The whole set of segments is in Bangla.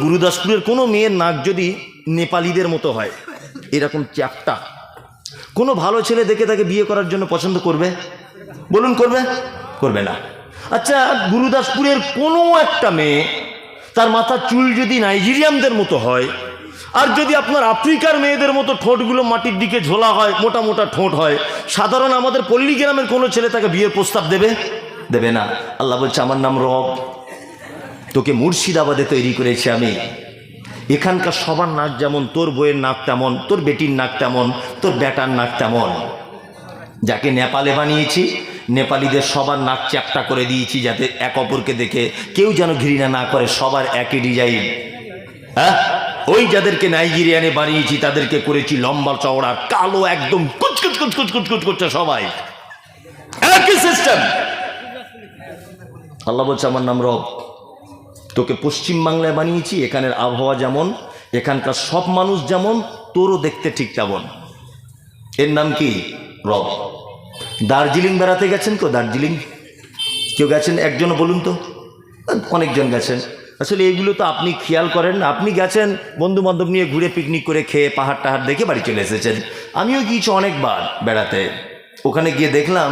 গুরুদাসপুরের কোনো মেয়ের নাক যদি নেপালিদের মতো হয়, এরকম চ্যাপটা, কোনো ভালো ছেলে দেখে তাকে বিয়ে করার জন্য পছন্দ করবে? বলুন, করবে? করবে না। আচ্ছা, গুরুদাসপুরের কোনো একটা মেয়ে, তার মাথার চুল যদি নাইজেরিয়ানদের মতো হয়, আর যদি আপনার আফ্রিকার মেয়েদের মতো ঠোঁটগুলো মাটির দিকে ঝোলা হয়, মোটা মোটা ঠোঁট হয়, সাধারণ আমাদের পল্লী গ্রামের কোনো ছেলে তাকে বিয়ের প্রস্তাব দেবে? দেবে না। আল্লাহ বলছে, আমার নাম রব, তোকে মুর্শিদাবাদে তৈরি করেছি আমি। এখানকার সবার নাক যেমন, তোর বইয়ের নাক তেমন, তোর বেটির নাক তেমন, তোর বেটার নাক তেমন। যাকে নেপালে বানিয়েছি, নেপালিদের সবার নাক চ্যাপটা করে দিয়েছি, যাতে এক অপরকে দেখে কেউ যেন ঘৃণা না করে, সবার একই ডিজাইন। হ্যাঁ, ওই যাদেরকে নাইজেরিয়ানে বানিয়েছি তাদেরকে করেছি লম্বা চওড়া, কালো, একদম কুচকুচ কুচকুচ কুচকুচ করছে সবাই, একই সিস্টেম। আল্লাহ বলছে, আমার নাম রব, তোকে পশ্চিম বাংলায় বানিয়েছি, এখানের আবহাওয়া যেমন, এখানকার সব মানুষ যেমন, তোরও দেখতে ঠিক তেমন। এর নাম কি? রব। দার্জিলিং বেড়াতে গেছেন কেউ? দার্জিলিং কেউ গেছেন? একজন বলুন তো। অনেকজন গেছেন। আসলে এইগুলো তো আপনি খেয়াল করেন না। আপনি গেছেন বন্ধু বান্ধব নিয়ে, ঘুরে পিকনিক করে খেয়ে পাহাড় টাহাড় দেখে বাড়ি চলে এসেছেন। আমিও গিয়েছি অনেকবার বেড়াতে। ওখানে গিয়ে দেখলাম,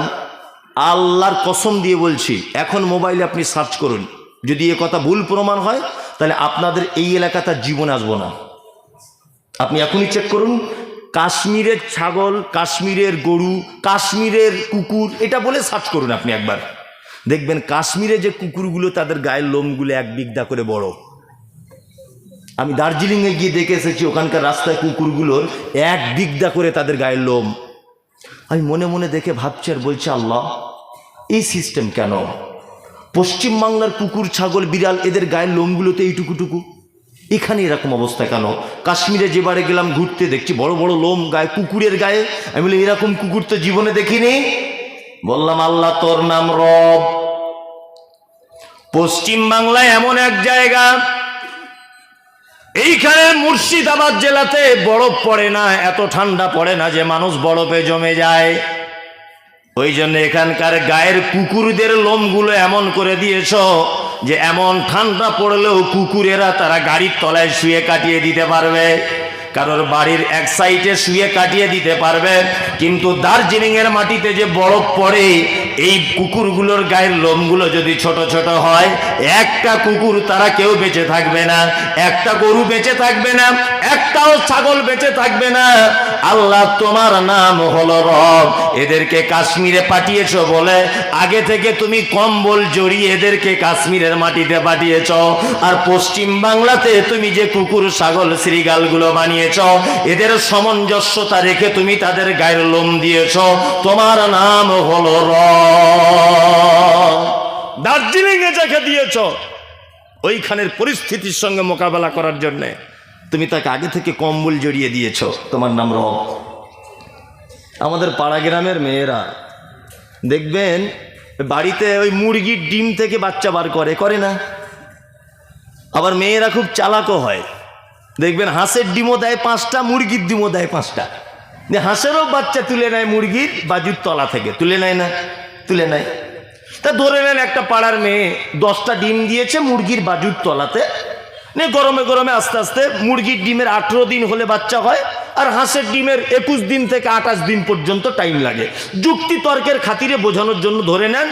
আল্লাহর কসম দিয়ে বলছি, এখন মোবাইলে আপনি সার্চ করুন, যদি এ কথা ভুল প্রমাণ হয় তাহলে আপনাদের এই এলাকাতে জীবন আসবো না। আপনি এখনই চেক করুন, কাশ্মীরের ছাগল, কাশ্মীরের গরু, কাশ্মীরের কুকুর, এটা বলে সার্চ করুন আপনি একবার, দেখবেন কাশ্মীরে যে কুকুরগুলো তাদের গায়ের লোমগুলো 1 বিঘা করে বড়। আমি দার্জিলিংয়ে গিয়ে দেখে এসেছি, ওখানকার রাস্তায় কুকুরগুলোর 1 বিঘা করে তাদের গায়ের লোম। আমি মনে মনে দেখে ভাবছি আর বলছি, আল্লাহ, এই সিস্টেম কেন? পশ্চিম বাংলার কুকুর, ছাগল, বিড়াল, এদের গায়ের লোমগুলোতে এইটুকুটুকু, এখানে এরকম অবস্থা কেন? কাশ্মীরে যেবারে গেলাম ঘুরতে, দেখছি বড় বড় লোম গায়ে, কুকুরের গায়ে। আমি বলি, এরকম কুকুর তো জীবনে দেখিনি। বললাম, আল্লাহ, তোর নাম রব। পশ্চিম বাংলায় এমন এক জায়গা, এইখানে মুর্শিদাবাদ জেলাতে বরফ পড়ে না, এত ঠান্ডা পড়ে না যে মানুষ বরফে জমে যায়। ওই জন্য এখানকার গায়ের কুকুরদের লোমগুলো এমন করে দিয়েছ যে এমন ঠান্ডা পড়লেও কুকুরেরা তারা গাড়ির তলায় শুয়ে কাটিয়ে দিতে পারবে, কারোর বাড়ির এক সাইডে শুয়ে কাটিয়ে দিতে পারবে। কিন্তু দার্জিলিং এর মাটিতে যে বরফ পড়ে, এই কুকুরগুলোর গায়ের লোমগুলো যদি ছোট ছোট হয়, একটা কুকুর তারা কেউ বেঁচে থাকবে না, একটা গরু বেঁচে থাকবে না, একটাও ছাগল বেঁচে থাকবে না। আল্লাহ, তোমার নাম হলো রব। এদেরকে কাশ্মীরে পাঠিয়েছো বলে আগে থেকে তুমি কম্বল জড়িয়ে এদেরকে কাশ্মীরের মাটিতে পাঠিয়েছ। আর পশ্চিম বাংলাতে তুমি যে কুকুর, ছাগল, শ্রীগালগুলো বানিয়েছ, এদের সামঞ্জস্যতা রেখে তুমি তাদের গায়ের লোম দিয়েছ। তোমার নাম হলো রব। দার্জিলিং এ যাকে দিয়েছ, ওইখানের পরিস্থিতির সঙ্গে মোকাবেলা করার জন্য তুমি তাকে আগে থেকে কম্বল জড়িয়ে দিয়েছ। তোমার নাম রব। আমাদের পাড়া গ্রামের মেয়েরা দেখবেন বাড়িতে ওই মুরগির ডিম থেকে বাচ্চা বার করে না? আবার মেয়েরা খুব চালাকও হয়, দেখবেন হাঁসের ডিমও দেয় 5টা, মুরগির ডিমও দেয় 5টা। হাঁসেরও বাচ্চা তুলে নেয় মুরগির বাজুর তলা থেকে, তুলে নেয় না? তুলে নেয়। তা ধরে নেন একটা পাড়ার মেয়ে 10টা ডিম দিয়েছে মুরগির বাজুর তলাতে, গরমে গরমে আস্তে আস্তে মুরগির ডিমের 18 দিন হলে বাচ্চা হয়, আর হাঁসের ডিমের 21 দিন থেকে 28 দিন পর্যন্ত টাইম লাগে। যুক্তি তর্কের খাতিরে বোঝানোর জন্য ধরে নেন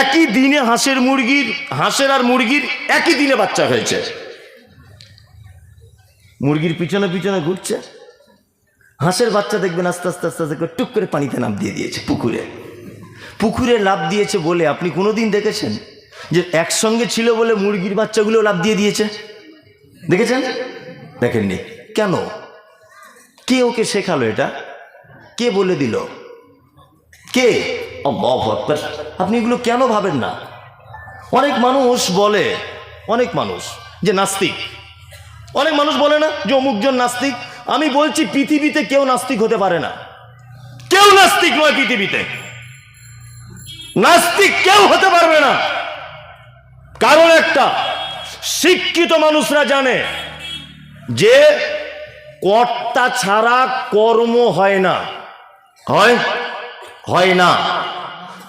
একই দিনে হাঁসের আর মুরগির একই দিনে বাচ্চা হয়েছে। মুরগির পিছনে পিছনে ঘুরছে, হাঁসের বাচ্চা দেখবেন আস্তে আস্তে আস্তে আস্তে টুক করে পানিতে লাফ দিয়ে দিয়েছে, পুকুরে লাফ দিয়েছে বলে আপনি কোনোদিন দেখেছেন যে একসঙ্গে ছিল বলে মুরগির বাচ্চাগুলো লাফ দিয়ে দিয়েছে? দেখেছেন? দেখেননি। কেন? কে ওকে শেখালো এটা? কে বলে দিল? কে? আল্লাহু আকবার। আপনি এগুলো কেন ভাবেন না? অনেক মানুষ বলে, যে নাস্তিক, অনেক মানুষ বলে না যে অমুকজন নাস্তিক। আমি বলছি পৃথিবীতে কেউ নাস্তিক হতে পারে না। কেউ নাস্তিক নয় পৃথিবীতে, নাস্তিক কেউ হতে পারবে না। কারণ একটা, শিক্ষিত মানুষরা জানে যে কর্তা ছাড়া কর্ম হয় না, হয় না।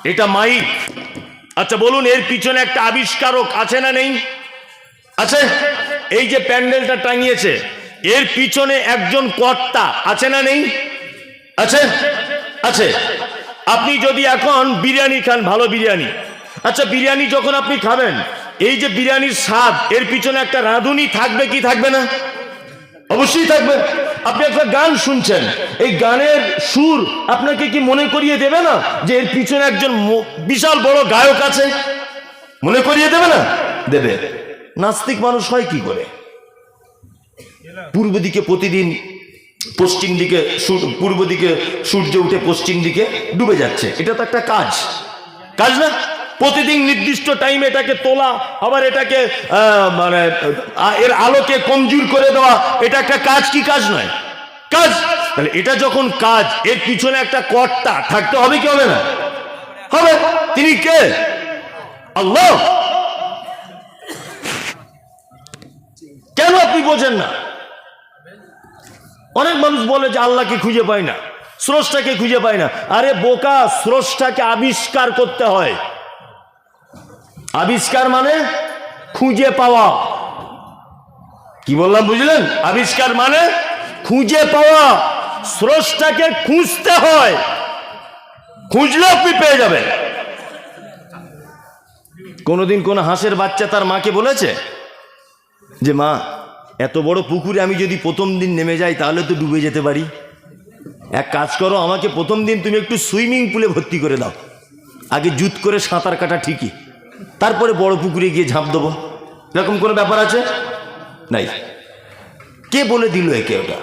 এটা মাইক। আচ্ছা বলুন, এর পিছনে একটা আবিষ্কারক আছে না নেই? আছে। এই যে প্যান্ডেলটা টাঙিয়েছে এর পিছনে একজন কর্তা আছে না নেই? আছে, আছে। আপনি যদি এখন বিরিয়ানি খান, ভালো বিরিয়ানি, আচ্ছা বিরিয়ানি যখন আপনি খাবেন, এই যে বিরিয়ানির স্বাদ, এর পিছনে একটা রাঁধুনি থাকবে কি থাকবে না? অবশ্যই থাকবে। আপনি একটা গান শুনছেন, এই গানের সুর আপনাকে কি মনে করিয়ে দেবে না যে এর পিছনে একজন বিশাল বড় গায়ক আছে? মনে করিয়ে দেবে না? দেবে। নাস্তিক মানুষ হয় কি করে? পূর্ব দিকে প্রতিদিন পশ্চিম দিকে, পূর্ব দিকে সূর্য উঠে পশ্চিম দিকে ডুবে যাচ্ছে, এটা তো একটা কাজ, কাজ না? প্রতিদিন নির্দিষ্ট টাইমে এটাকে তোলা, আবার এটাকে মানে এর আলোকে কমজোর করে দেওয়া, এটা একটা কাজ কি কাজ নয়? কাজ। তাহলে এটা যখন কাজ, এর পিছনে একটা কর্তা থাকতে হবে কি হবে না? হবে। তিনি কে? আল্লাহ। কেন আপনি বোঝেন না? অনেক মানুষ বলে যে আল্লাহকে খুঁজে পায় না, স্রষ্টাকে খুঁজে পায় না। আরে বোকা, স্রষ্টাকে আবিষ্কার করতে হয়। আবিষ্কার মানে খুঁজে পাওয়া। কি বললাম বুঝলেন? আবিষ্কার মানে খুঁজে পাওয়া। স্রষ্টাকে খুঁজতে হয়, খুঁজলে আপনি পেয়ে যাবেন। কোনোদিন কোন হাঁসের বাচ্চা তার মাকে বলেছে যে মা, এত বড় পুকুরে আমি যদি প্রথম দিন নেমে যাই তাহলে তো ডুবে যেতে পারি, এক কাজ করো, আমাকে প্রথম দিন তুমি একটু সুইমিং পুলে ভর্তি করে দাও, আগে জুত করে সাঁতার কাটা ঠিকই, তারপরে বড় পুকুরে গিয়ে ঝাঁপ দেবো। এরকম কোনো ব্যাপার আছে? নাই। কে বলে দিল একে? ওটা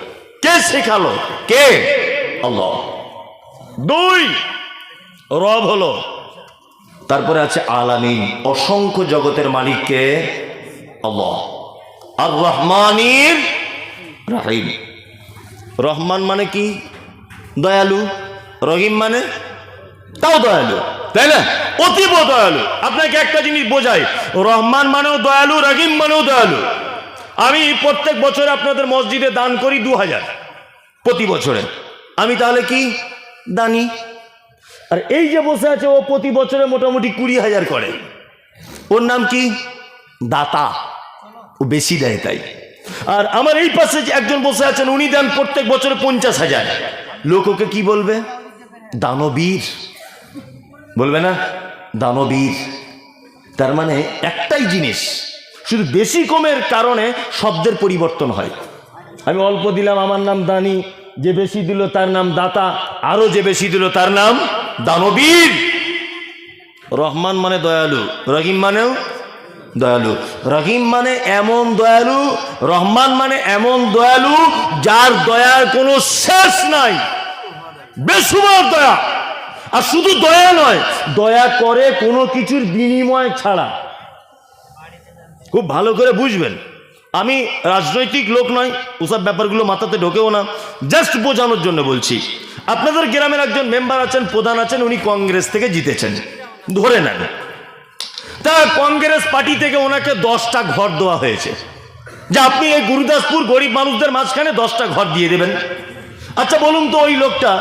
কে শেখালো? কে? আল্লাহ। দুই, রব হলো। তারপরে আছে আলামিন, অসংখ্য জগতের মালিক কে? আল্লাহ। আর রহমানির রহিম। রহমান মানে কি? দয়ালু। রহিম মানে তাও দয়ালু, তাই না? অতীব দয়ালু। আপনাকে একটা জিনিস বোঝাই, রহমান মানেও দয়ালু, রহিম মানেও দয়ালু। আমি প্রত্যেক বছর আপনাদের মসজিদে দান করি 2000 প্রতি বছরে। আমি তাহলে কি দানি? আর এই যে বসে আছে ও প্রতি বছরে মোটামুটি 20,000 করে। ওর নাম কি? দাতা। ও বেশি দেয় তাই। আর আমার এই পাশে যে একজন বসে আছেন, উনি দেন প্রত্যেক বছরে 50,000। লোক ওকে কি বলবে? দানবীর বলবে না? দানবীর। তার মানে একটাই জিনিস, শুধু বেশি কমের কারণে শব্দের পরিবর্তন হয়। আমি অল্প দিলাম আমার নাম দানি, যে বেশি দিল তার নাম দাতা, আরো যে বেশি দিল তার নাম দানবীর। রহমান মানে দয়ালু, রহিম মানেও দয়ালু। রহিম মানে এমন দয়ালু, রহমান মানে এমন দয়ালু যার দয়ার কোনো শেষ নাই, বেসুমার দয়া। আর শুধু দয়া নয়, দয়া করে কোনো কিছুর বিনিময় ছাড়া। খুব ভালো করে বুঝবেন, আমি রাজনৈতিক লোক নয়, ওসব ব্যাপারগুলো মাথাতে ঢোকেও না, জাস্ট বোঝানোর জন্য বলছি। আপনাদের গ্রামের একজন মেম্বার আছেন, প্রধান আছেন, উনি কংগ্রেস থেকে জিতেছেন ধরে নেন। তা কংগ্রেস পার্টি থেকে ওনাকে 10টা ঘর দেওয়া হয়েছে, যে আপনি এই গুরুদাসপুর গরিব মানুষদের মাঝখানে 10টা ঘর দিয়ে দেবেন। আচ্ছা বলুন তো, ওই লোকটা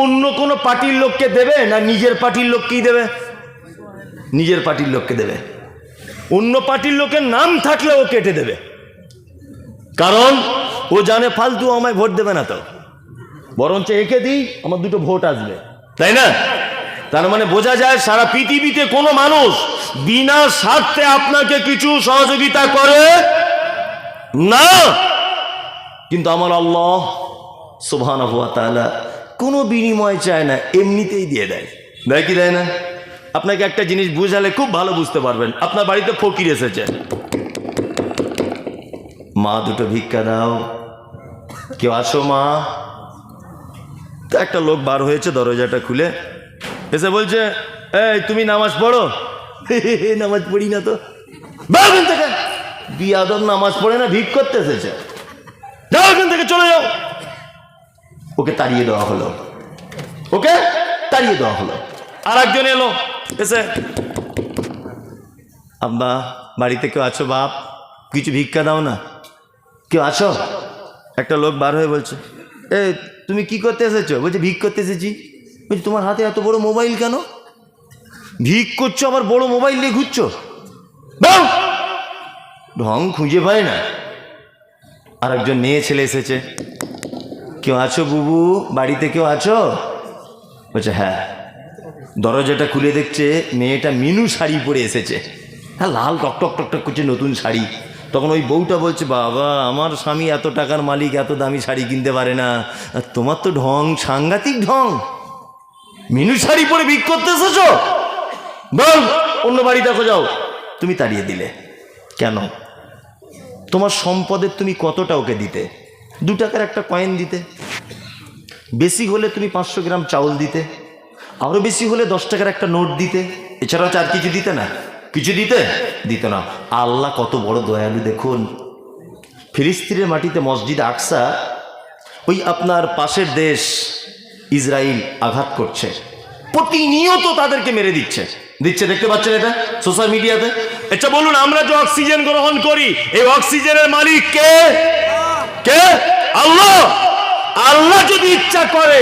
অন্য কোনো পার্টির লোককে দেবে না নিজের পার্টির লোককেই দেবে? নিজের পার্টির লোককে দেবে। অন্য পার্টির লোকের নাম থাকলে ও কেটে দেবে, কারণ ও জানে ফালতু আমায় ভোট দেবে না, তো বরঞ্চ একে দিই, আমার 2টো ভোট আসবে, তাই না? তার মানে বোঝা যায় সারা পৃথিবীতে কোনো মানুষ বিনা স্বার্থে আপনাকে কিছু সহযোগিতা করে না, কিন্তু আমার আল্লাহ সুবহানাহু ওয়া তাআলা কোনো বিনিময় চায় না, এমনিতেই দিয়ে দেয়। দেয় কি দেয় না? আপনাকে একটা জিনিস বুঝালে খুব ভালো বুঝতে পারবেন। আপনার বাড়িতে ফকির এসেছে, মা 2টো ভিক্ষা দাও, কেউ আসো মা। তো একটা লোক বার হয়েছে, দরজাটা খুলে এসে বলছে, এই তুমি নামাজ পড়ো? নামাজ পড়ি না তো। থেকে বিয়াদব, নামাজ পড়ে না, ভিক করতে এসেছে, যাও এখান থেকে, চলে যাও। ওকে তাড়িয়ে দেওয়া হলো, ওকে তাড়িয়ে দেওয়া হলো। আর একজন এলো, এসে, আব্বা বাড়িতে কেউ আছো? বাপ কিছু ভিক্ষা দাও না, কেউ আছো? একটা লোক বার হয়ে বলছে, এ তুমি কি করতে এসেছো? বলছে ভিক করতে এসেছি। বলছি তোমার হাতে এত বড় মোবাইল কেন? ভিক করছো আবার বড় মোবাইল নিয়ে ঘুরছো? ঢং খুঁজে পায় না। আর একজন মেয়ে ছেলে এসেছে, কেউ আছো বুবু, বাড়িতে কেউ আছো? বলছে হ্যাঁ। দরজাটা খুলে দেখছে মেয়েটা মিনু শাড়ি পরে এসেছে, হ্যাঁ, লাল টকটক টকটক করছে, নতুন শাড়ি। তখন ওই বউটা বলছে, বাবা আমার স্বামী এত টাকার মালিক, এত দামি শাড়ি কিনতে পারে না, আর তোমার তো ঢং, সাংঘাতিক ঢং, মিনু শাড়ি পরে ভিক করতে এসেছো, বল অন্য বাড়ি দেখো যাও। তুমি তাড়িয়ে দিলে কেন? তোমার সম্পদের তুমি কতটা ওকে দিতে? 2 টাকার একটা কয়েন দিতে, বেশি হলে তুমি 500 গ্রাম চাউল দিতে, আরো বেশি হলে 10 টাকার একটা নোট দিতে, এছাড়াও আর কিছু দিতে না? কিছু দিত না। আল্লাহ কত বড় দয়ালু দেখুন। ফিলিস্তিনের মাটিতে মসজিদ আকসা, ওই আপনার পাশের দেশ ইসরায়েল আঘাত করছে, প্রতিনিয়ত তাদেরকে মেরে দিচ্ছে, দেখতে পাচ্ছেন এটা সোশ্যাল মিডিয়াতে। আচ্ছা বলুন, আমরা যে অক্সিজেন গ্রহণ করি, এই অক্সিজেনের মালিক কে? কে? আল্লাহ। আল্লাহ যদি ইচ্ছা করে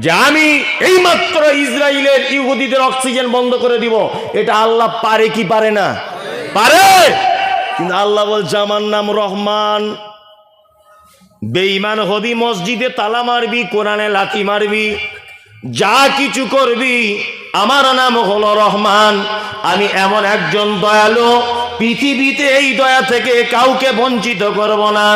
যে আমি এইমাত্র ইসরায়েলের ইহুদিদের অক্সিজেন বন্ধ করে দিব, এটা আল্লাহ পারে কি পারে না? পারে। কিন্তু আল্লাহ বলছে আমার নাম রহমান, বেঈমান হবি, মসজিদে তালা মারবি, কোরআনে লাথি মারবি, যা কিছু করবি, আমার নাম হলো রহমান। আমি এমন একজন দয়ালু, পৃথিবীতে এই দয়া থেকে কাউকে বঞ্চিত করব না।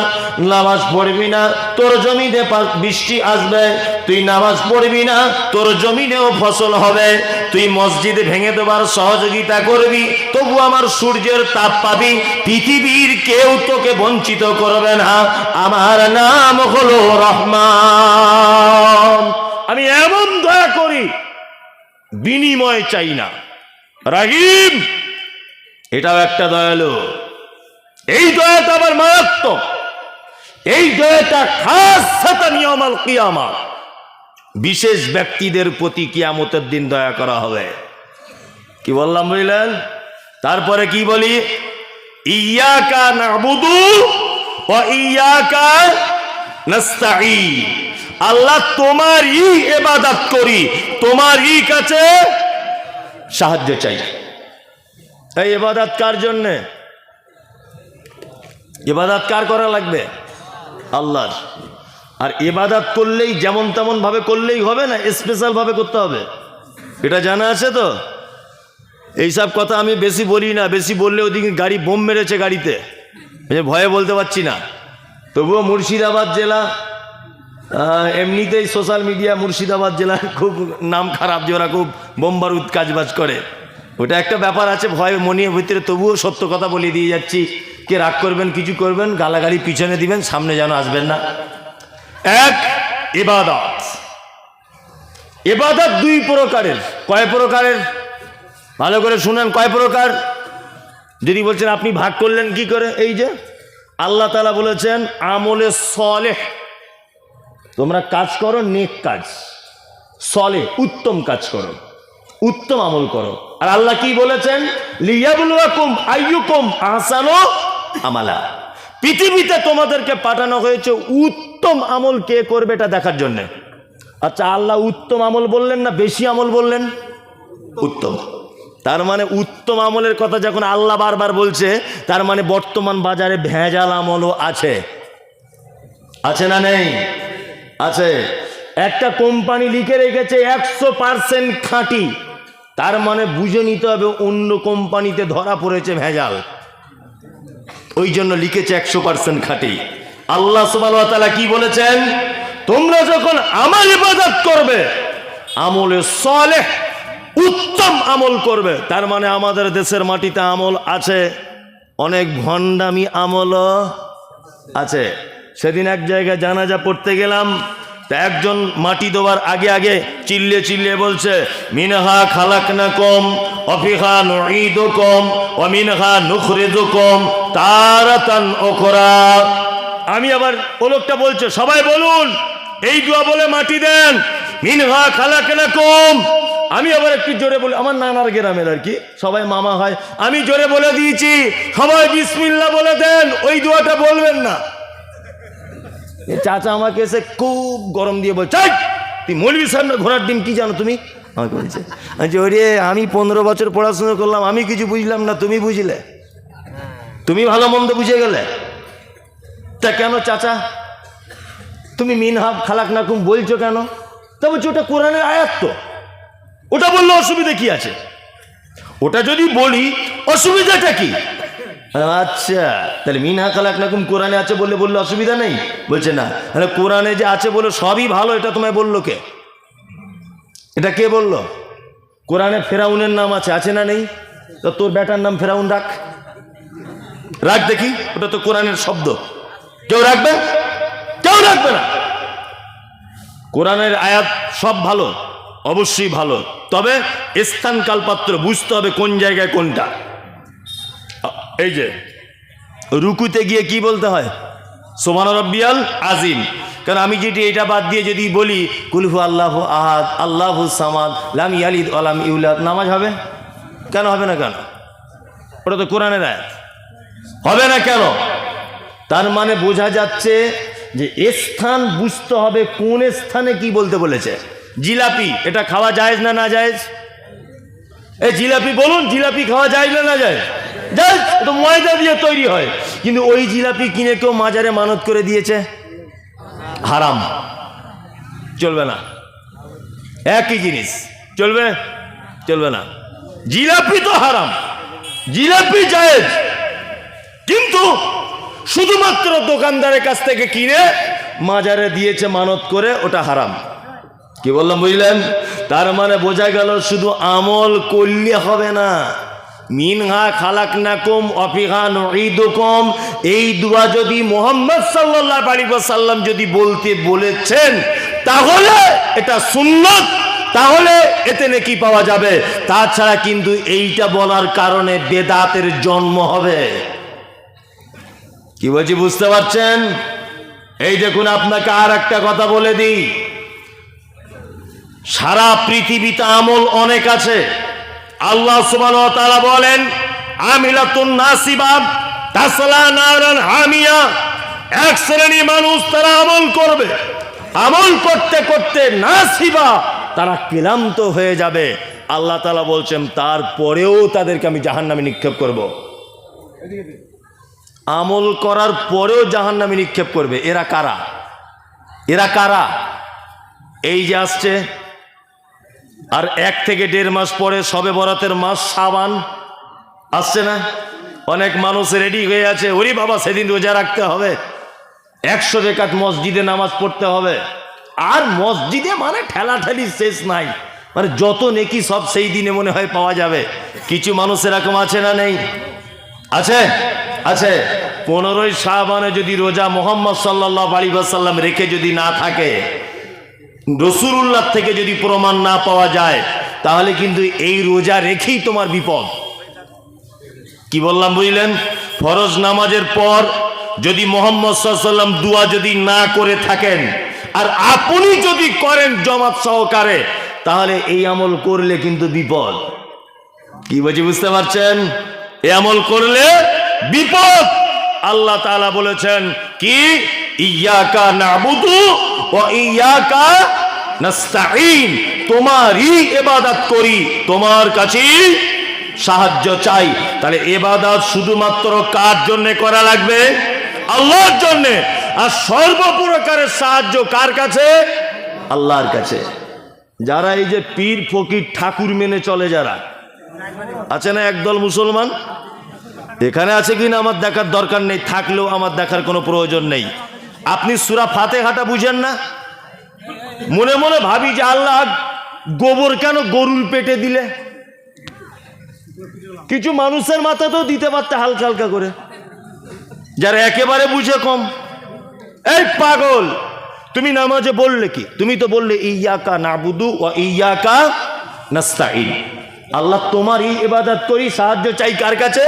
নামাজ পড়বি না, তোর জমিনে বৃষ্টি আসবে, তুই নামাজ পড়বি না, তোর জমিনেও ফসল হবে, তুই মসজিদে ভেঙে দেবার সহযোগিতা করবি, তবু আমার সূর্যের তাপ পাবি, পৃথিবীর কেউ তোকে বঞ্চিত করবে না। আমার নাম হলো রহমান। আমি এমন দয়া করি, বিনিময় চাই না। রাহিম, এটাও একটা দয়ালু। এই দয়াটা আবার মারাত্মক। এই দয়াটা খাসসাতান ইয়াউমাল কিয়ামা, বিশেষ ব্যক্তিদের প্রতি কিয়ামতের দিন দয়া করা হবে। কি বললাম বুঝলেন? তারপরে কি বলি? ইয়াকা নাবুদু ওয়া ইয়াকা নাস্তাঈন। আল্লাহ তোমারই ইবাদত করি, তোমারই কাছে সাহায্য চাই। এই ইবাদত কার জন্য? ইবাদত কার করা লাগবে? আল্লাহর। আর ইবাদত করলেই যেমন তেমন ভাবে করলেই হবে না, স্পেশাল ভাবে করতে হবে। এটা জানা আছে তো? এইসব কথা আমি বেশি বলি না, বেশি বললে ওদিকে গাড়ি বোম মেরেছে গাড়িতে, ভয়ে বলতে পারছি না। তবুও মুর্শিদাবাদ জেলা, এমনিতেই সোশ্যাল মিডিয়া মুর্শিদাবাদ জেলার খুব নাম খারাপ, যে ওরা খুব বোম বারুদ কাজবাজ করে, ওটা একটা ব্যাপার আছে, ভয় মনের ভিতরে। তবুও সত্য কথা বলে দিয়ে যাচ্ছি, কে রাগ করবেন, কিছু করবেন, গালাগালি পিছনে দিবেন, সামনে যেন আসবেন না। এক, ইবাদত। ইবাদত 2 প্রকারের। কয় প্রকারের? ভালো করে শুনেন, কয় প্রকার? যদি বলছেন আপনি ভাগ করলেন কি করে, এই যে আল্লাহ তাআলা বলেছেন আমলে সলেহ, তোমরা কাজ করো, নেক কাজ, সলেহ উত্তম কাজ করো, উত্তম আমল করো। আর আল্লাহ কি বলেছেন? লিয়াবলুয়াকুম আইয়ুকুম আহসানু আমালা। পৃথিবীতে তোমাদেরকে পাঠানো হয়েছে উত্তম আমল কে করবে এটা দেখার জন্য। আচ্ছা, আল্লাহ উত্তম আমল বললেন না বেশি আমল বললেন? উত্তম। তার মানে উত্তম আমলের কথা যখন আল্লাহ বারবার বলছে, তার মানে বর্তমান বাজারে ভেজাল আমলও আছে। আছে না নেই? আছে। একটা কোম্পানি লিখে রেখেছে 100% খাঁটি, তার মানে বুঝে নিতে হবে অন্য কোম্পানিতে ধরা পড়েছে ভেজাল, ওই জন্য লিখেছে 100% খাঁটি। আল্লাহ সুবহানাহু ওয়া তাআলা কি বলেছেন? তোমরা যখন আমার ইবাদত করবে, আমলে সালেহ উত্তম আমল করবে, তার মানে আমাদের দেশের মাটিতে আমল আছে, অনেক ভণ্ডামি আমলও আছে। সেদিন এক জায়গায় জানাজা পড়তে গেলাম, তা একজন মাটি দেওয়ার আগে আগে চিল্লিয়ে চিল্লিয়ে বলছে, মিনহা খালাকনাকুম ওয়া ফিহা নুঈদুকুম ওয়া মিনহা নুখরিজুকুম তারাতান উখরা। আমি আবার, ও লোকটা বলছে সবাই বলুন এই দোয়া বলে মাটি দেন, মিনহা খালাকনাকুম। আমি আবার একটু জোরে বলি, আমার নানার গ্রামের আর কি, সবাই মামা হয়, আমি জোরে বলে দিয়েছি সবাই বিসমিল্লাহ বলে দেন, ওই দোয়াটা বলবেন না। চাচা আমাকে এসে খুব গরম দিয়ে বলছে, তুই মৌলভী সাহেব না ঘোড়ার ডিম, কি জানো তুমি? আমাকে বলছে, ওরে আমি 15 বছর পড়াশোনা করলাম, আমি কিছু বুঝলাম না, তুমি বুঝলে, তুমি ভালো মন্দ বুঝে গেলে। তা কেন চাচা তুমি মিনহা খালাকনাকুম বলছো কেন? তা বলছি ওটা কোরআনের আয়াত, তো ওটা বললে অসুবিধা কি আছে? ওটা যদি বলি অসুবিধাটা কি? আচ্ছা, তাহলে মিনহা খালাকনাকুম কোরআনে আছে বললে অসুবিধা নেই? বলছে না, তাহলে কোরআনে যে আছে বলে সবই ভালো, এটা তোমায় বললো কে? এটা কে বললো? কোরআনে ফেরাউনের নাম আছে না নেই? তো তোর বেটার নাম ফেরাউন রাখ, রাখ দেখি, ওটা তো কোরআনের শব্দ। কেউ রাখবে? কেউ রাখবে না। কোরআনের আয়াত সব ভালো, অবশ্যই ভালো, তবে স্থান কালপাত্র বুঝতে হবে কোন জায়গায় কোনটা। এই যে রুকুতে গিয়ে কি বলতে হয়? সুবহান রাব্বিয়াল আযীম। কারণ আমি যেটি এটা বাদ দিয়ে যদি বলি কুল হু আল্লাহু আহাদ আল্লাহু সামাদ লাম ইয়ালিদ ওয়া লাম ইউলাদ, নামাজ হবে? কেন হবে না? কেন? ওটা তো কোরআনের আয়াত, হবে না কেন? তার মানে বোঝা যাচ্ছে যে স্থান বুঝতে হবে, কোন স্থানে কি বলতে বলেছে। জিলাপি এটা খাওয়া জায়েজ না না জায়েজ? এই জিলাপি বলুন, জিলাপি খাওয়া যায় না না যায়? জায়েজ। এটা ময়দা দিয়ে তৈরি হয়, কিন্তু ওই জিলাপি কিনে কেউ মাজারে মানত করে দিয়েছে, হারাম, চলবে না। একই জিনিস, চলবে? চলবে না। জিলাপি তো হারাম, জিলাপি জায়েজ, কিন্তু শুধুমাত্র দোকানদারের কাছ থেকে কিনে মাজারে দিয়েছে মানত করে, ওটা হারাম। কি বললাম বুঝলেন? তার মানে বোঝা গেল শুধু আমল করলে হবে না। মিনহা খালাকনাকুম ওয়া ফিহা নুঈদুকুম, এই দোয়া যদি মুহাম্মদ সাল্লাল্লাহু আলাইহি ওয়াসাল্লাম যদি বলতে বলেছেন তাহলে এটা সুন্নাত, তাহলে এতে নেকি পাওয়া যাবে। তাছাড়া কিন্তু এইটা বলার কারণে বেদাতের জন্ম হবে। কি বলছি বুঝতে পারছেন? এই দেখুন, আপনাকে আর একটা কথা বলে দিই, সারা পৃথিবীতে আমল অনেক আছে। আল্লাহ সুবহানাহু ওয়া তাআলা বলেন আমিলাতুন নাসিবা তাসলা নারান হামিয়া, এক শ্রেণী মানুষ তারা আমল করবে, আমল করতে করতে নাসিবা তারা ক্লান্ত হয়ে যাবে। আল্লাহ তাআলা বলছেন তারপরেও তাদেরকে আমি জাহান্নামে নিক্ষেপ করব। আমল করার পরেও জাহান্নামে নিক্ষেপ করবে। এরা কারা? এরা কারা? এই যে আসছে আর 1 থেকে 1.5 মাস পরে শবে বরাতের মাস শাবান আসছে না? অনেক মানুষ রেডি হয়ে আছে, ওরে বাবা সেদিন রোজা রাখতে হবে, 100 রাকাত মসজিদে নামাজ পড়তে হবে। আর মসজিদে মানে ঠেলাঠেলি শেষ নাই, মানে যত নেকি সব সেই দিনে মনে হয় পাওয়া যাবে। কিছু মানুষ এরকম আছে না নেই? আছে, আছে। 15ই শাবানে যদি রোজা মুহাম্মদ সাল্লাল্লাহু আলাইহি ওয়াসাল্লাম রেখে যদি না থাকে, রাসূলুল্লাহ থেকে যদি প্রমাণ না পাওয়া যায়, তাহলে কিন্তু এই রোজা রেখেই তোমার বিপদ। কি বললাম বুঝলেন? ফরজ নামাজের পর যদি মুহাম্মদ সাল্লাল্লাহু আলাইহি ওয়াসাল্লাম দোয়া যদি না করে থাকেন আর আপনি যদি করেন জামাত সহকারে, তাহলে এই আমল করলে কিন্তু বিপদ। কি বলছি বুঝতে পারছেন? এই আমল করলে বিপদ। আল্লাহ তাআলা বলেছেন কি ইয়াকা নাবুদু ওয়া ইয়াকা নাস্তাঈন, তোমারই ইবাদত করি, তোমার কাছেই সাহায্য চাই। তাহলে ইবাদত শুধুমাত্র কার জন্য করা লাগবে? আল্লাহর জন্য। আর সর্বপ্রকারের সাহায্য কার কাছে? আল্লাহর কাছে। যারা এই যে পীর ফকির ঠাকুর মেনে চলে, যারা আছে না একদল মুসলমান, এখানে আছে কিনা আমার দেখার দরকার নেই, থাকলেও আমার দেখার কোনো প্রয়োজন নেই। আপনি সূরা ফাতিহাটা বুঝেন না? মনে মনে ভাবি যে আল্লাহ গোবর কেন গরুর পেটে দিলে? কিছু মানুষের মাথাতেও দিতে পারতে হালকা হালকা করে, যারা একেবারে বুঝে কম। এই পাগল, তুমি নামাজে বললে কি? তুমি তো বললে ইয়াকা নাবুদু ওয়া ইয়াকা নাস্তাঈন, আল্লাহ তোমারই ইবাদত করি, সাহায্য চাই কার কাছে?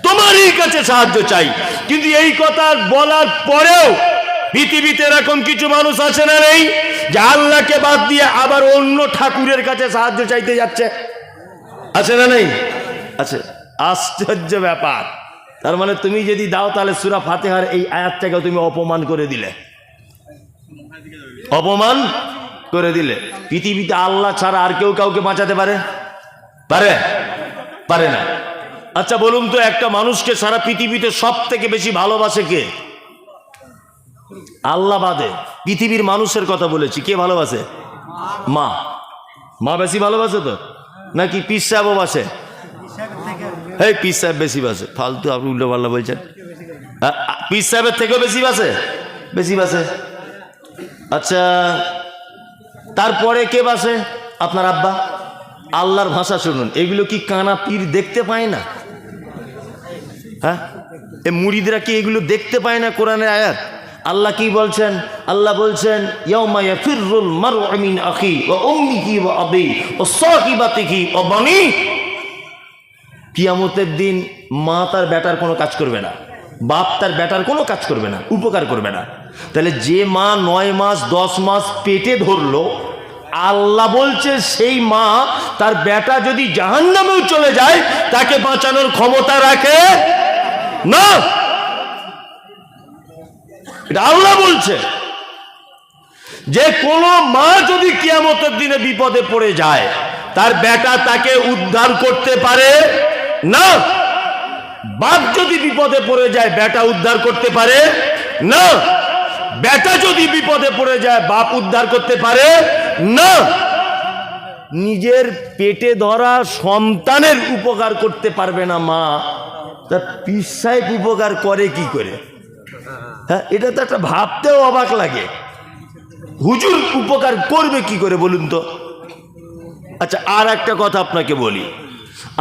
তোমারই কাছে সাহায্য চাই। কিন্তু এই কথা বলার পরেও পৃথিবীতে এরকম কিছু মানুষ আছে না নেই, যে আল্লাহকে বাদ দিয়ে আবার অন্য ঠাকুরের কাছে সাহায্য চাইতে যাচ্ছে? আছে না নেই? আছে। আশ্চর্য ব্যাপার। তার মানে তুমি যদি দাও, তাহলে সূরা ফাতিহার এই আয়াতটাকে তুমি অপমান করে দিলে, অপমান করে দিলে। পৃথিবীতে আল্লাহ ছাড়া আর কেউ কাউকে বাঁচাতে পারে? পারে? পারে না। আচ্ছা বলুন তো, একটা মানুষকে সারা পৃথিবীতে সব থেকে বেশি ভালোবাসে কে? আল্লাহ বাদে পৃথিবীর মানুষের কথা বলেছি, কে ভালোবাসে? মা। মা বেশি ভালোবাসে তো, নাকি পীর সাহেবও বাসে? এই পীর সাহেব বেশি বাসে, ফালতু আপনি উল্টো পাল্লা বলছেন। পীর সাহেবের থেকেও বেশি বাসে? বেশি বাসে। আচ্ছা, তারপরে কে বাসে? আপনার আব্বা। আল্লাহর ভাষা শুনুন, এগুলো কি কানা পীর দেখতে পায় না? হ্যাঁ, এ মুরিদরা কি এগুলো দেখতে পায় না? কোরআনের আয়াত আল্লাহ কি বলছেন? আল্লাহ বলছেন ইয়াউমা ইয়াফিরুল মারউ মিন আখি ওয়া উম্মিহি ওয়া আবি ওয়া সাহিবাতিহি ওয়া বানি। কিয়ামতের দিন মা তার বেটার কোনো কাজ করবে না, বাপ তার বেটার কোনো কাজ করবে না, উপকার করবে না। তাহলে যে মা 9 মাস 10 মাস পেটে ধরলো, আল্লাহ বলছে সেই মা তার বেটা যদি জাহান্নামেও চলে যায় তাকে বাঁচানোর ক্ষমতা রাখে না। এটা আল্লাহ বলছে যে কোন মা যদি কিয়ামতের দিনে বিপদে পড়ে যায় তার বেটা তাকে উদ্ধার করতে পারে না। বাপ যদি বিপদে পড়ে যায় বেটা উদ্ধার করতে পারে না। বেটা যদি বিপদে পড়ে যায় বাপ উদ্ধার করতে পারে না। নিজের পেটে ধরা সন্তানের উপকার করতে পারবে না মা, তা পীর সাহেব উপকার করে কি করে? হ্যাঁ, এটা তো একটা ভাবতেও অবাক লাগে। হুজুর উপকার করবে কি করে বলুন তো? আচ্ছা, আর একটা কথা আপনাকে বলি,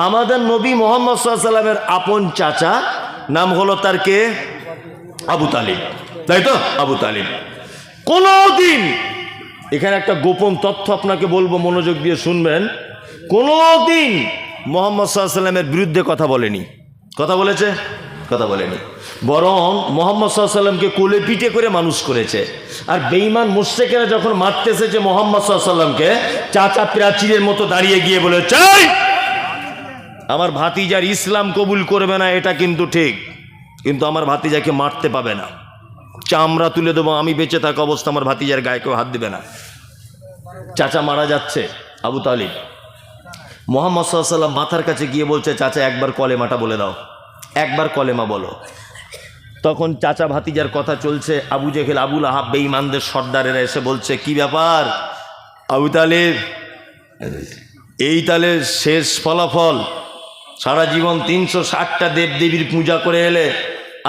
আমাদের নবী মুহাম্মদ সাল্লাল্লাহু আলাইহি ওয়াসাল্লামের আপন চাচা নাম হলো তার কে? আবু তালিব, তাই তো? আবু তালিব কোনদিন, এখানে একটা গোপন তথ্য আপনাকে বলবো, মনোযোগ দিয়ে শুনবেন, কোনদিন মুহাম্মদ সাল্লাল্লাহু আলাইহি ওয়াসাল্লামের বিরুদ্ধে কথা বলেনি। কথা বলেছে? কথা বলেনি। বরং মুহাম্মদ সাল্লাল্লাহু আলাইহি ওয়াসাল্লামকে কোলে পিঠে করে মানুষ করেছে। আর বেঈমান মুশরিকরা যখন মারতে এসেছে মুহাম্মদ সাল্লাল্লাহু আলাইহি ওয়াসাল্লামকে, চাচা প্রাচীরের মতো দাঁড়িয়ে গিয়ে বলেছে, আমার ভাতিজার ইসলাম কবুল করবে না এটা কিন্তু ঠিক, কিন্তু আমার ভাতিজাকে মারতে পাবে না, চামড়া তুলে দেবো, আমি বেঁচে থাকা অবস্থা আমার ভাতিজার গায়ে কেউ হাত দেবে না। চাচা মারা যাচ্ছে আবু তালিব, মুহাম্মদ সাল্লাল্লাহু আলাইহি ওয়াসাল্লাম মাথার কাছে গিয়ে বলছে, চাচা একবার কলেমাটা বলে দাও, একবার কলেমা বলো। তখন চাচা ভাতিজার কথা চলছে, আবু জেহেল আবু লাহাব বেঈমানদের সর্দারেরা এসে বলছে, কি ব্যাপার আবু তালিব, এই তাহলে শেষ ফলাফল, সারা জীবন 360টা দেবদেবীর পূজা করে এলে,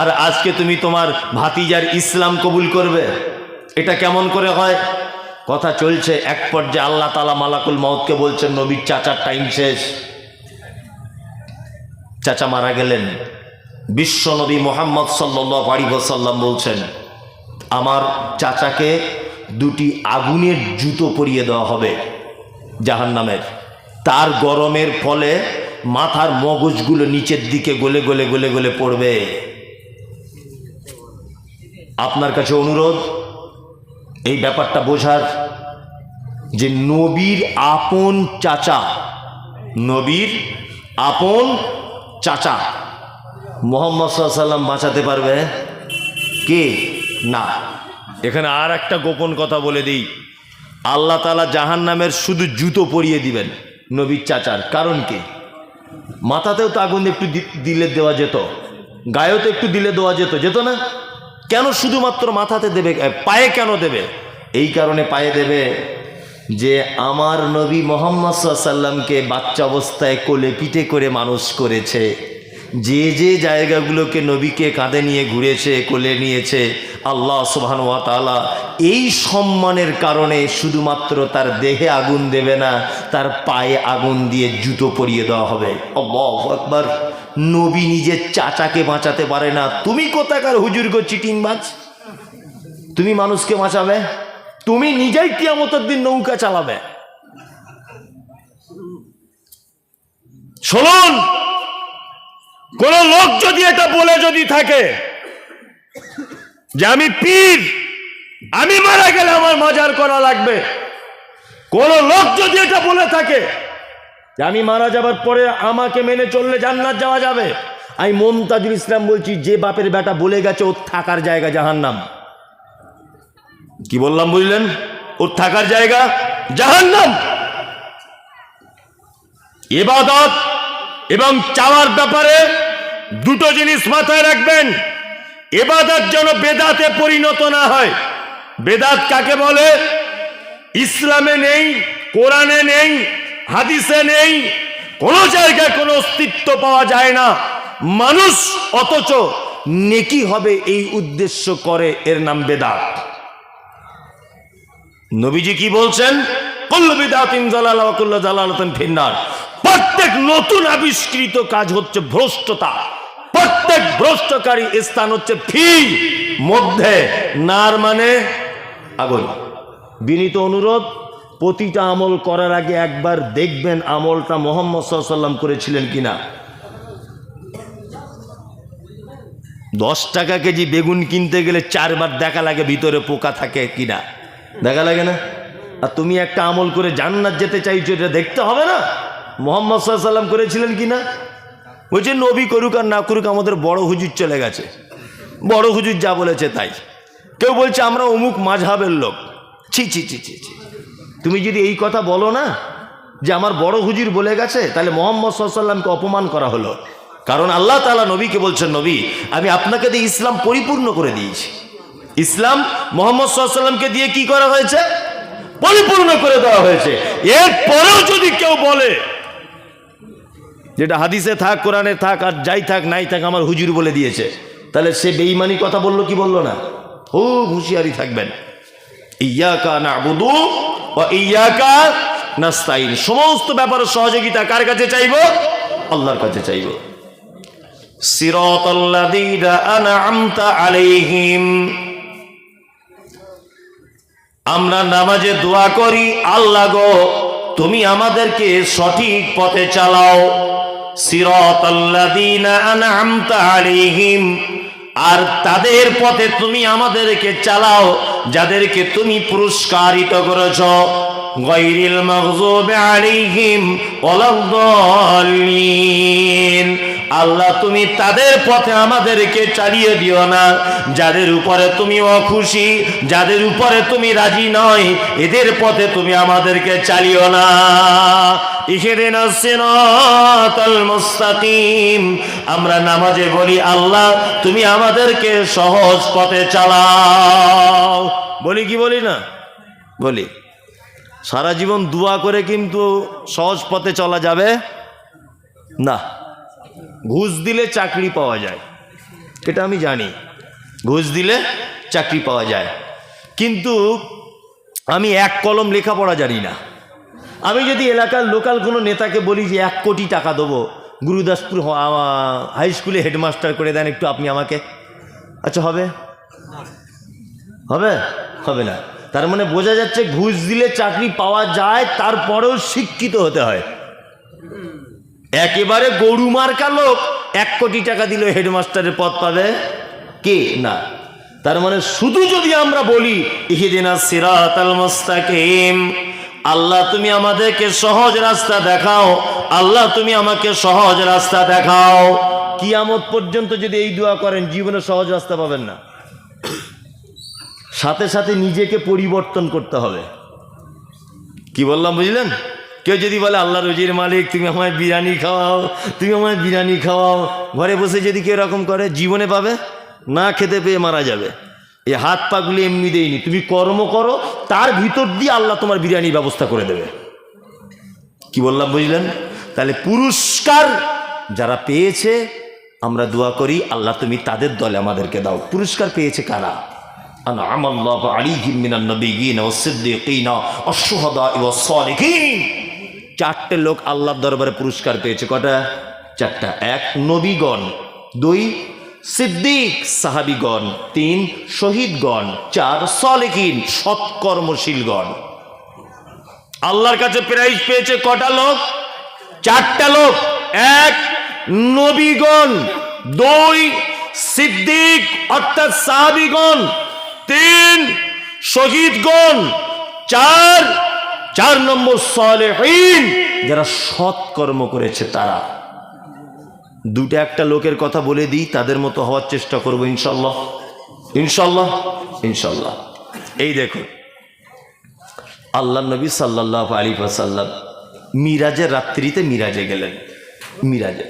আর আজকে তুমি তোমার ভাতিজার ইসলাম কবুল করবে? এটা কেমন করে হয়? কথা চলছে, এক পর্যায়ে আল্লাহ তাআলা মালাকুল মউতকে বলছেন, নবীর চাচার টাইম শেষ। চাচা মারা গেলেন। বিশ্ব নবী মুহাম্মদ সাল্লাল্লাহু আলাইহি ওয়াসাল্লাম বলছেন, আমার চাচাকে 2টি আগুনের জুতো পরিয়ে দেওয়া হবে জাহান্নামের, তার গরমের ফলে মাথার মগজগুলো নিচের দিকে গলে গলে গলে গলে পড়বে। আপনার কাছে অনুরোধ, এই ব্যাপারটা বোঝার, যে নবীর আপন চাচা, নবীর আপন চাচা মুহাম্মদ সাল্লাল্লাহু আলাইহি ওয়াসাল্লাম বাঁচাতে পারবে কে? না। এখানে আর একটা গোপন কথা বলে দিই, আল্লাহ তাআলা জাহান্নামের শুধু জুতো পরিয়ে দিবেন নবীর চাচার। কারণ কি? মাথাতেও তো আগুন একটু দিলে দেওয়া যেত, গায়েও তো একটু দিলে দেওয়া যেত, যেত না? কেন শুধুমাত্র মাথাতে দেবে, পায়ে কেন দেবে? এই কারণে পায়ে দেবে যে আমার নবী মুহাম্মদ সাল্লাল্লাহু আলাইহি ওয়াসাল্লামকে বাচ্চা অবস্থায় কোলে পিঠে করে মানুষ করেছে, যে যে জায়গাগুলোকে নবীকে কাঁধে নিয়ে ঘুরেছে, কোলে নিয়েছে, আল্লাহ সুবহানাহু ওয়া তাআলা এই সম্মানের কারণে শুধুমাত্র তার দেহে আগুন দেবে না, তার পায়ে আগুন দিয়ে জুতো পরিয়ে দেওয়া হবে। আল্লাহু আকবার। নবী নিজের চাচাকে বাঁচাতে পারে না, তুমি কোথাকার হুজুর গো চিটিংবাজ? তুমি মানুষকে বাঁচাবে? তুমি নিজেই কিয়ামতের দিন নৌকা চালাবে। শুনুন, কোন লোক যদি এটা বলে যদি থাকে যে আমি পীর, আমি মারা গেলে আমার মাজার করা লাগবে, কোন লোক যদি এটা বলে থাকে যে আমি মারা যাবার পরে আমাকে মেনে চললে জান্নাত যাওয়া যাবে, আমি মুমতাজুল ইসলাম বলছি, যে বাপের বেটা বলে গেছে ওর থাকার জায়গা জাহান্নাম। কি বললাম বুঝলেন? ওর থাকার জায়গা জাহান্নাম। ইবাদত এবং চাওয়ার ব্যাপারে দুটো জিনিস মাথায় রাখবেন। ইবাদত যেন বেদাতে পরিণত না হয়। বেদাত কাকে বলে? ইসলামে নেই, কোরআনে নেই, হাদিসে নেই, কোনো জায়গায় কোনো অস্তিত্ব পাওয়া যায় না। মানুষ অথচ নেকি হবে এই উদ্দেশ্য করে, এর নাম বেদাত। নবীজি কি বলছেন? কুল্লু বিদআতিন যালালা ওয়া কুল্লু যালালাতিন ফিন্নার। প্রত্যেক নতুন আবিষ্কৃত কাজ হচ্ছে ভ্রষ্টতা। প্রত্যেক ভ্রষ্টকারী স্থান হচ্ছে ফি, মধ্যে, নার মানে আগুন। বিনীত অনুরোধ, প্রতিটা আমল করার আগে একবার দেখবেন আমলটা মুহাম্মদ সাল্লাল্লাহু আলাইহি ওয়াসাল্লাম করেছিলেন কিনা। 10 টাকা কেজি বেগুন কিনতে গেলে 4 বার দেখা লাগে ভিতরে পোকা থাকে কিনা, দেখা লাগে না? আর তুমি একটা আমল করে জান্নাত যেতে চাইছো, এটা দেখতে হবে না মুহাম্মদ সাল্লাল্লাহু আলাইহি ওয়াসাল্লাম করেছিলেন কিনা। বলছে নবী করুক আর না করুক, আমাদের বড় হুজুর চলে গেছে, বড় হুজুর যা বলেছে তাই। কেউ বলছে আমরা অমুক মাযহাবের লোক। ছি ছি ছি ছি ছি, তুমি যদি এই কথা বলো না যে আমার বড় হুজুর বলে গেছে, তাহলে মুহাম্মদ সাল্লাল্লাহু আলাইহি ওয়াসাল্লামকে অপমান করা হলো। কারণ আল্লাহ তাআলা নবীকে বলছেন, নবী আমি আপনাকে দিয়ে ইসলাম পরিপূর্ণ করে দিয়েছি। ইসলাম মুহাম্মদ সাল্লাল্লাহু আলাইহি ওয়াসাল্লামকে দিয়ে কি করা হয়েছে? পরিপূর্ণ করে দেওয়া হয়েছে। এরপরেও যদি কেউ বলে যেটা হাদিসে থাক, কোরআনে থাক, আর যাই থাক নাই থাক আমার হুজুর বলে দিয়েছে, তাহলে সে বেঈমানি কথা বললো কি বললো না? খুব হুঁশিয়ারি থাকবেন। ইয়াকা না'বুদু ওয়া ইয়াকা নাস্তাইন। সমস্ত ব্যাপারে সহযোগিতা কার কাছে চাইবো? আল্লাহর কাছে চাইবো। সিরাতাল্লাযীনা আন'আমতা আলাইহিম। আমরা নামাজে দোয়া করি, আল্লাহ গো তুমি আমাদেরকে সঠিক পথে চালাও। সিরাতাল্লাযীনা আন'আমতা আলাইহিম, আর তাদের পথে তুমি আমাদেরকে চালাও যাদেরকে তুমি পুরস্কারিত করেছো। গায়রিল মাগযুবি আলাইহিম ওয়ালাদ-দাল্লিন। আল্লাহ তুমি তাদের পথে আমাদেরকে চালিয়ে দিও না যাদের উপরে তুমি অখুশি, যাদের উপরে তুমি রাজি নয়, এদের পথে তুমি আমাদেরকে চালিও না। ইহদিনাস সিরাতাল মুস্তাকিম। আমরা নামাজে বলি আল্লাহ তুমি আমাদেরকে সহজ পথে চালাও। বলি কি বলি না? বলি। সারা জীবন দোয়া করে কিন্তু সহজ পথে চলা যাবে না। ঘুষ দিলে চাকরি পাওয়া যায়, এটা আমি জানি, ঘুষ দিলে চাকরি পাওয়া যায়, কিন্তু আমি এক কলম লেখাপড়া জানি না। আমি যদি এলাকার লোকাল কোনো নেতাকে বলি যে 1 কোটি টাকা দেবো, গুরুদাসপুর হাই স্কুলে হেডমাস্টার করে দেন একটু আপনি আমাকে, আচ্ছা হবে? হবে? হবে না। তার মানে বোঝা যাচ্ছে ঘুষ দিলে চাকরি পাওয়া যায়, তারপরেও শিক্ষিত হতে হয়। একেবারে গরু মার্কা লোক 1 কোটি টাকা দিলে হেডমাস্টারের পদ পাবে কে? না। তার মানে শুধু যদি আমরা বলি ইহদিনাস সিরাতাল মুস্তাকিম, আল্লাহ তুমি আমাদেরকে সহজ রাস্তা দেখাও, আল্লাহ তুমি আমাকে সহজ রাস্তা দেখাও, কিয়ামত পর্যন্ত যদি এই দোয়া করেন জীবনে সহজ রাস্তা পাবেন না। সাথে সাথে নিজেকে পরিবর্তন করতে হবে। কি বললাম বুঝলেন? কেউ যদি বলে আল্লাহ রুজির মালিক তুমি আমায় বিরিয়ানি খাওয়াও, তুমি আমায় বিরিয়ানি খাওয়াও, ঘরে বসে যদি কেউ এরকম করে জীবনে পাবে না, খেতে পেয়ে মারা যাবে। এই হাত পাগুলি এমনি দেয়নি, তুমি কর্ম করো, তার ভিতর দিয়ে আল্লাহ তোমার বিরিয়ানির ব্যবস্থা করে দেবে। কি বললাম বুঝলেন? তাহলে পুরস্কার যারা পেয়েছে আমরা দোয়া করি আল্লাহ তুমি তাদের দলে আমাদেরকে দাও। পুরস্কার পেয়েছে কারা? আন'আমাল্লাহু আলাইহিম মিনান নাবিয়্যিনা ওয়াস-সিদ্দীকিনা ওয়াশ-শুহাদা'i ওয়াস-সালিহিন। 4টে লোক আল্লাহর দরবারে পুরস্কার পেয়েছে। কটা? 4টা। 1 নবীগণ, 2 সিদ্দিক সাহাবীগণ, 3 শহীদগণ, 4 সালিহিন সৎকর্মশীলগণ। আল্লাহর কাছে প্রাইজ পেয়েছে কটা লোক? 4টা লোক। 1 নবীগণ, 2 সিদ্দিক অর্থাৎ সাহাবীগণ, 3 শহীদগণ, 4 নম্বর সালেহীন যারা সৎকর্ম করেছে তারা। 2টা একটা লোকের কথা বলে দিই, তাদের মতো হওয়ার চেষ্টা করবো ইনশাল্লাহ, ইনশাল্লাহ, ইনশাল্লাহ। এই দেখুন আল্লাহ নবী সাল্লাল্লাহু আলাইহি ওয়াসাল্লাম মিরাজের রাত্রিতে মিরাজে গেলেন। মিরাজে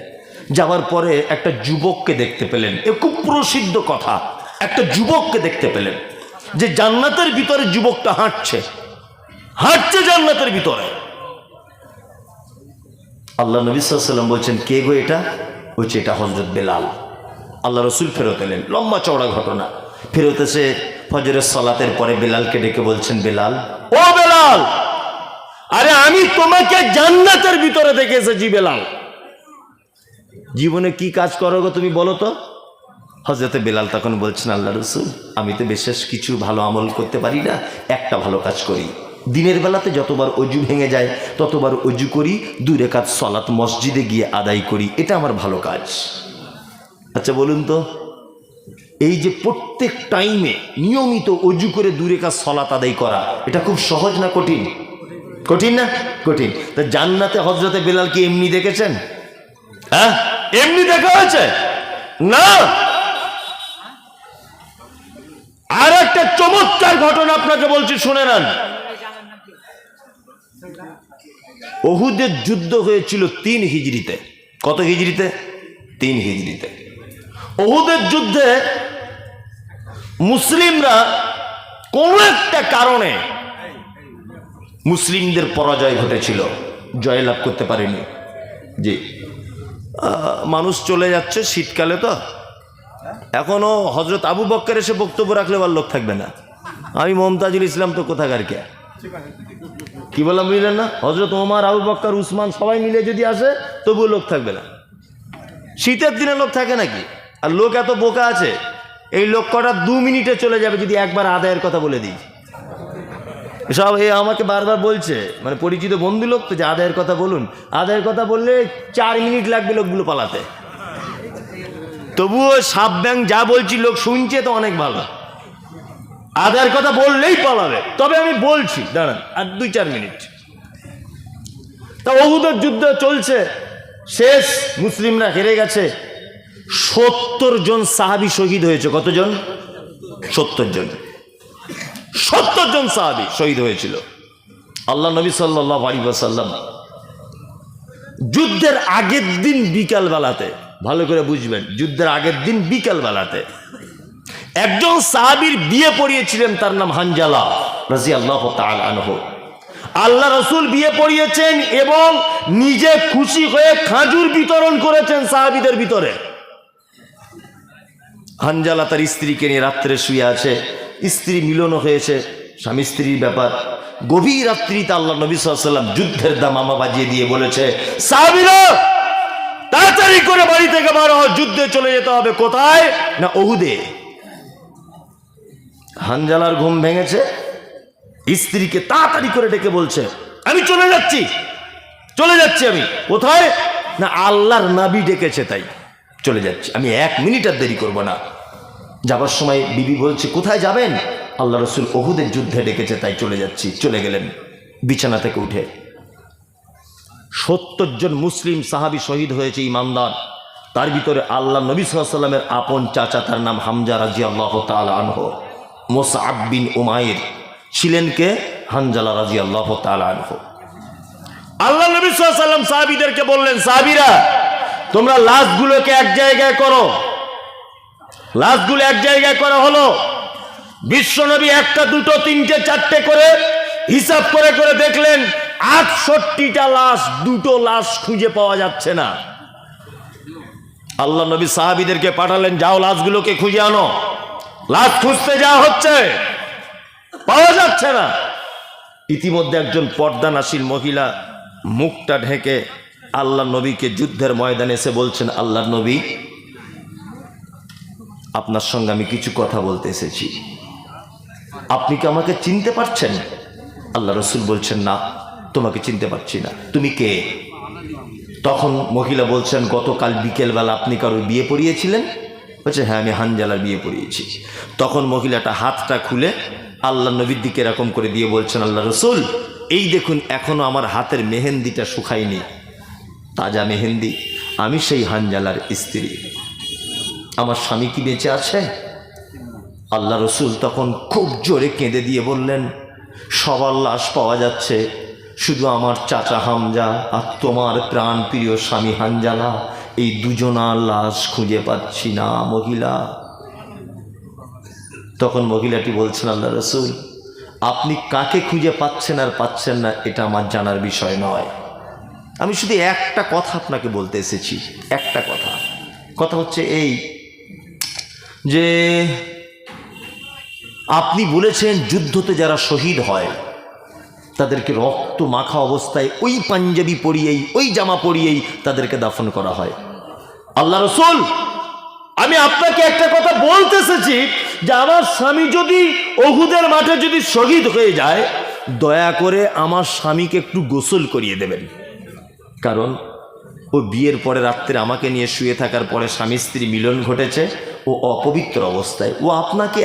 যাওয়ার পরে একটা যুবককে দেখতে পেলেন। এ খুব প্রসিদ্ধ কথা, একটা যুবককে দেখতে পেলেন যে জান্নাতের ভিতরে যুবকটা হাঁটছে জান্নাতের ভিতরে। আল্লাহ নবী সাল্লাল্লাহু আলাইহি ওয়াসাল্লাম বলছেন, কে গো এটা? বলছে, এটা হযরত বেলাল। আল্লাহ রসুল ফেরত এলেন, লম্বা চওড়া ঘটনা। ফেরত এসে ফজরের সালাতের পরে বেলালকে ডেকে বলছেন, বেলাল, ও বেলাল, আরে আমি তোমাকে জান্নাতের ভিতরে দেখে এসেছি। বেলাল, জীবনে কি কাজ করো গো তুমি বলো তো? হযরতে বেলাল তখন বলছেন, আল্লাহ রসুল, আমি তো বিশেষ কিছু ভালো আমল করতে পারি না, একটা ভালো কাজ করি। দিনের বেলাতে যতবার অজু ভেঙে যায় ততবার অজু করি, 2 রাকাত সালাত মসজিদে গিয়ে আদায় করি, এটা আমার ভালো কাজ। আচ্ছা বলুন তো, এই যে প্রত্যেক টাইমে নিয়মিত অজু করে 2 রাকাত সালাত আদায় করা, এটা খুব সহজ না কঠিন? কঠিন না? কঠিন। তা জান্নাতে হযরতে বেলাল কি এমনি দেখেছেন? হ্যাঁ, এমনি দেখা হয়েছে না। আর একটা চমৎকার ঘটনা আপনাকে বলছি, শুনে নেন। উহুদের যুদ্ধ হয়েছিল 3 হিজরিতে। কত হিজরিতে? 3 হিজরিতে। উহুদের যুদ্ধে মুসলিমরা কোন একটা কারণে মুসলিমদের পরাজয় ঘটেছিল, জয়লাভ করতে পারেনি। জি, মানুষ চলে যাচ্ছে, শীতকালে তো এখনো হযরত আবু বকর এসে বক্তব্য রাখলে আর লোক থাকবে না। আমি মমতাজুল ইসলাম তো কোথাকার কে, কি বললাম বুঝলেন না? হযরত ওমর, আবু বকর, উসমান সবাই মিলে যদি আসে তবুও লোক থাকবে না। শীতের দিনে লোক থাকে নাকি? আর লোক এত বোকা আছে, এই লোক কটা 2 মিনিটে চলে যাবে যদি একবার আদায়ের কথা বলে দিই। সব এ আমাকে বারবার বলছে, মানে পরিচিত বন্ধু লোক তো, যে আদায়ের কথা বলুন। আদায়ের কথা বললে 4 মিনিট লাগবে লোকগুলো পালাতে। তবুও সাপ ব্যাং যা বলছি লোক শুনছে তো অনেক ভালো। আদায়ের কথা বললেই পালাবে। তবে আমি বলছি, দাঁড়ান আর 2-4 মিনিট। তা উহুদের যুদ্ধ চলছে, শেষ, মুসলিমরা হেরে গেছে। 70 জন সাহাবী শহীদ হয়েছে। কতজন? 70 জন। 70 জন সাহাবী শহীদ হয়েছিল। আল্লাহ নবী সাল্লাল্লাহু আলাইহি ওয়াসাল্লাম যুদ্ধের আগের দিন বিকাল বেলাতে, ভালো করে বুঝবেন, যুদ্ধের আগের দিন বিকাল বেলাতে একজন সাহাবীর বিয়ে পড়িয়েছিলেন, তার নাম হানজালা রাদিয়াল্লাহু তাআলা আনহু। আল্লাহ রসুল বিয়ে পড়িয়েছেন এবং নিজে খুশি হয়ে খাজুর বিতরণ করেছেন সাহাবীদের ভিতরে। হানজালা তার স্ত্রীকে নিয়ে রাত্রে শুয়ে আছে, স্ত্রী মিলনও হয়েছে, স্বামী স্ত্রীর ব্যাপার। গভীর রাত্রিতে আল্লাহ নবী সাল্লাল্লাহু আলাইহি ওয়াসাল্লাম যুদ্ধের দামামা বাজিয়ে দিয়ে বলেছে, সাহাবীরা তাড়াতাড়ি করে বাড়ি থেকে বার হও, যুদ্ধে চলে যেতে হবে। কোথায়? না, উহুদে। হানজালার ঘুম ভেঙেছে, স্ত্রীকে তাড়াতাড়ি করে ডেকে বলছে, আমি চলে যাচ্ছি আমি। কোথায়? না, আল্লাহর নবী ডেকেছে তাই চলে যাচ্ছি, আমি 1 মিনিট আর দেরি করব না। যাবার সময় বিবি বলছে, কোথায় যাবেন? আল্লাহ রসুল উহুদের যুদ্ধে ডেকেছে তাই চলে যাচ্ছি। চলে গেলেন বিছানা থেকে উঠে। 70 জন মুসলিম সাহাবী শহীদ হয়েছে, ইমানদার। তার ভিতরে আল্লাহ নবী সাল্লাল্লাহু আলাইহি ওয়াসাল্লামের আপন চাচা, তার নাম হামজা রাদিয়াল্লাহু তাআলা আনহু। মুসআব বিন উমাইর ছিলেন কে? হানজালা রাদিয়াল্লাহু তাআলা আনহু। আল্লাহ নবী সাল্লাল্লাহু আলাইহি ওয়াসাল্লাম সাহাবীদেরকে বললেন, সাহাবীরা তোমরা লাশগুলোকে এক জায়গায় করো। লাশগুলো এক জায়গায় করা হলো। বিশ্বনবী 1টা 2টো 3টে 4টে করে হিসাব করে করে দেখলেন 68টা লাশ, 2টো লাশ খুঁজে পাওয়া যাচ্ছে না। আল্লাহ নবী সাহাবীদেরকে পাঠালেন, যাও লাশগুলোকে খুঁজে আনো। লাশ খুঁজতে যাওয়া হচ্ছে, পাওয়া যাচ্ছে না। ইতিমধ্যে একজন পর্দানাশীল মহিলা মুখটা ঢেকে আল্লাহ নবীকে যুদ্ধের ময়দানে এসে বলছেন, আল্লাহ নবী, আপনার সঙ্গে আমি কিছু কথা বলতে এসেছি, আপনি কি আমাকে চিনতে পারছেন? আল্লাহ রসুল বলছেন, না, তোমাকে চিনতে পারছি না, তুমি কে? তখন মহিলা বলছেন, গতকাল বিকেলবেলা আপনি কারোর বিয়ে পড়িয়েছিলেন? বলছে, হ্যাঁ, আমি হানজালার বিয়ে পড়িয়েছি। তখন মহিলাটা হাতটা খুলে আল্লাহ নবীর দিকে এরকম করে দিয়ে বলছেন, আল্লাহ রসুল, এই দেখুন এখনো আমার হাতের মেহেন্দিটা শুকায়নি, তাজা মেহেন্দি, আমি সেই হানজালার স্ত্রী। আমার স্বামী কি বেঁচে আছে? আল্লাহ রসুল তখন খুব জোরে কেঁদে দিয়ে বললেন, সবার লাশ পাওয়া যাচ্ছে, শুধু আমার চাচা হামজা আর তোমার প্রাণ প্রিয় স্বামী হানজালা, এই দুজনার লাশ খুঁজে পাচ্ছি না। মহিলা তখন মহিলাটি বলছেন, আল্লাহ রাসূল, আপনি কাকে খুঁজে পাচ্ছেন আর পাচ্ছেন না এটা আমার জানার বিষয় নয়, আমি শুধু একটা কথা আপনাকে বলতে এসেছি। একটা কথা হচ্ছে এই যে আপনি বলেছেন যুদ্ধতে যারা শহীদ হয় তাদেরকে রক্ত মাখা অবস্থায় ওই পাঞ্জাবি পরিয়েই, ওই জামা পরিয়েই তাদেরকে দাফন করা হয়। আল্লাহ রাসূল, আমি আপনাকে একটা কথা বলতে এসেছি যে আমার স্বামী যদি উহুদের মাঠে যদি শহীদ হয়ে যায়, দয়া করে আমার স্বামীকে একটু গোসল করিয়ে দেবেন। কারণ ও বিয়ের পরে রাত্রে আমাকে নিয়ে শুয়ে থাকার পরে স্বামী স্ত্রী মিলন ঘটেছে, ও অপবিত্র অবস্থায়, ও আপনাকে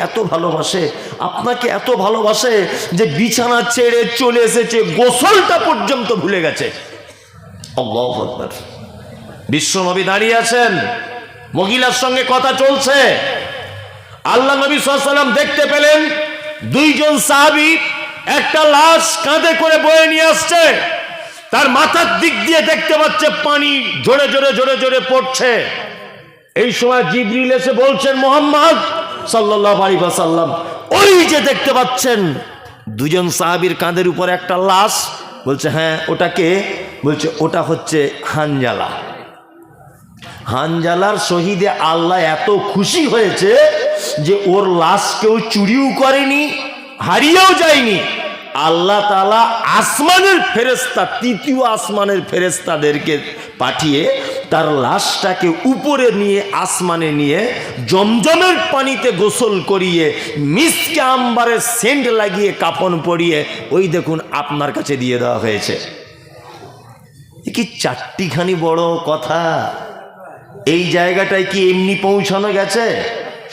এত ভালোবাসে যে বিছানা ছেড়ে চলে এসেছে, গোসলটা পর্যন্ত ভুলে গেছে। আল্লাহু আকবার। বিশ্বনবী দাঁড়িয়ে আছেন, মহিলার সঙ্গে কথা চলছে। আল্লাহ নবী সাল্লাল্লাহু আলাইহি ওয়াসাল্লাম দেখতে পেলেন দুইজন সাহাবী একটা লাশ কাঁধে করে বয়ে নিয়ে আসছে। তার মাথার দিক দিয়ে দেখতে পাচ্ছে পানি জোরে জোরে পড়ছে। এই সময় জিবরিল এসে বলছেন, মুহাম্মদ সাল্লাল্লাহু আলাইহি ওয়াসাল্লাম, ওই যে দেখতে পাচ্ছেন দুজন সাহাবীর কাঁধের উপর একটা লাশ। বলছে, হ্যাঁ, ওটাকে? বলছে, ওটা হচ্ছে হানজালার শহীদে আল্লাহ এত খুশি হয়েছে যে ওর লাশ কেউ চুরিও করেনি, হারিয়েও যায়নি। আল্লাহ তাআলা আসমানের ফেরেশতা, তৃতীয় আসমানের ফেরেশতাদেরকে পাঠিয়ে তার লাশটাকে উপরে নিয়ে আসমানে নিয়ে জমজমের পানিতে গোসল করিয়ে মিসকে আম্বারের সেন্ট লাগিয়ে কাফন পরিয়ে ওই দেখুন আপনার কাছে দিয়ে দেওয়া হয়েছে। কি চারটিখানি বড় কথা! এই জায়গাটায় কি এমনি পৌঁছানো গেছে?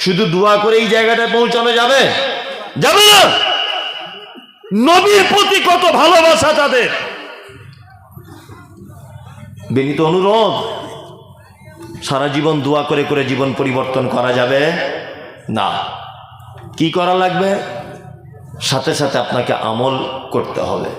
শুধু দোয়া করে এই জায়গাটায় পৌঁছানো যাবে? যাবে না। নবীর প্রতি কত ভালোবাসা তাদের। বিনীত অনুরোধ, সারা জীবন দোয়া করে করে জীবন পরিবর্তন করা যাবে না। কি করা লাগবে? সাথে সাথে আপনাকে আমল করতে হবে।